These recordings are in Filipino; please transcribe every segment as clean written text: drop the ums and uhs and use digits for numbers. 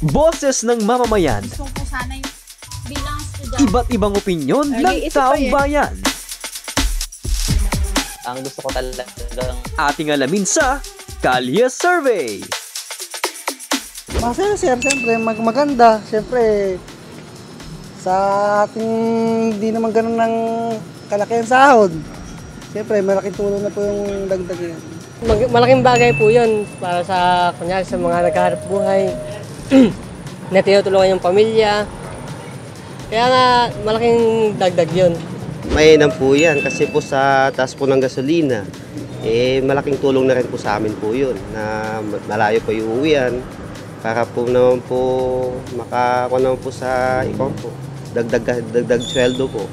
Boses ng mamamayan. Gusto ko sana yung bilang estudyante. Iba't ibang opinyon ng taong bayan. Ang gusto ko talagang Ating alamin sa Kalye Survey. Masaya sir, siyempre maganda. Siyempre, sa ating hindi naman ganun ng kalakihan sahod. Siyempre, malaking tulong na po yung dagdag yan. Malaking bagay po yun para sa, kunyari, sa mga naghahanap buhay na tinutulungan yung pamilya. Kaya nga, malaking dagdag yun. Mainam po yan kasi po sa taas po ng gasolina, malaking tulong na rin po sa amin po yun na malayo po yung uwian para po naman po makakuha naman po sa ikaw po, dagdag sweldo po.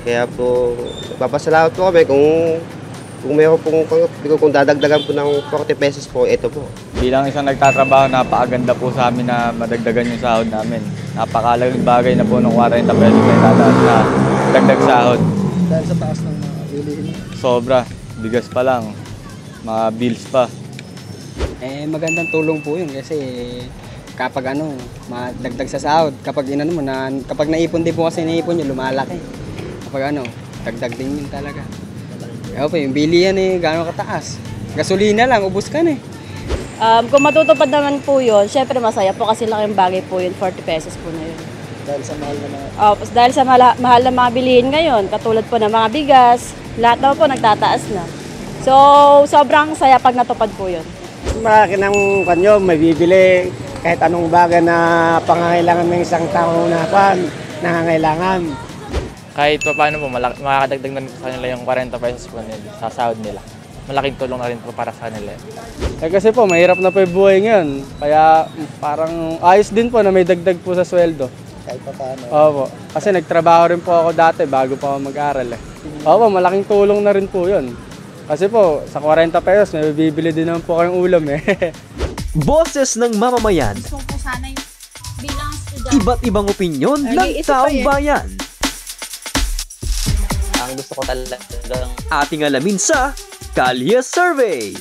Kaya po, papasalamat po kami kung mayroon pong kung dadagdagan po ng 40 pesos po, ito po. Bilang isang nagtatrabaho, napakaganda po sa amin na madagdagan yung sahod namin. Napakalaking bagay na po ng 40 pesos na itataas na dagdag sahod. Dahil sa taas ng mga bilihin. Sobra, bigas pa lang, mga bills pa. Magandang tulong po yun kasi kapag madagdag sa sahod, kapag kapag naipon din po kasi naipon nyo, lumalaki. Kapag dagdag din yun talaga. Kaya po, yung bili yan gano'ng kataas. Gasolina lang, ubos ka na Kung matutupad naman po yun, syempre masaya po kasi laking bagay po yun, 40 pesos po na yun. Dahil sa mahal na mga... Dahil sa mahal na mga bilihin ngayon, katulad po ng mga bigas, lahat naman po nagtataas na. So, sobrang saya pag natupad po yun. Malaki ng kanyo, may bibili kahit anong bagay na pangangailangan ng isang tao na nangangailangan. kahit pa paano po makakadagdag na sa kanila yung 40 pesos po nila sa sahod nila. Malaking tulong na rin po para sa kanila. Kasi po, mahirap na po yung buhay ngayon. Kaya parang ayos din po na may dagdag po sa sweldo. Kahit pa paano. Opo. Kasi nagtrabaho rin po ako dati bago pa ako mag-aral Opo, malaking tulong na rin po yun. Kasi po, sa 40 pesos, may bibili din naman po kayong ulam Boses ng mamamayan. Gusto ko sana yung bilang estudyante. Iba't ibang opinyon ng taong bayan. Ang gusto ko talagang Ating alamin sa Kalye Survey.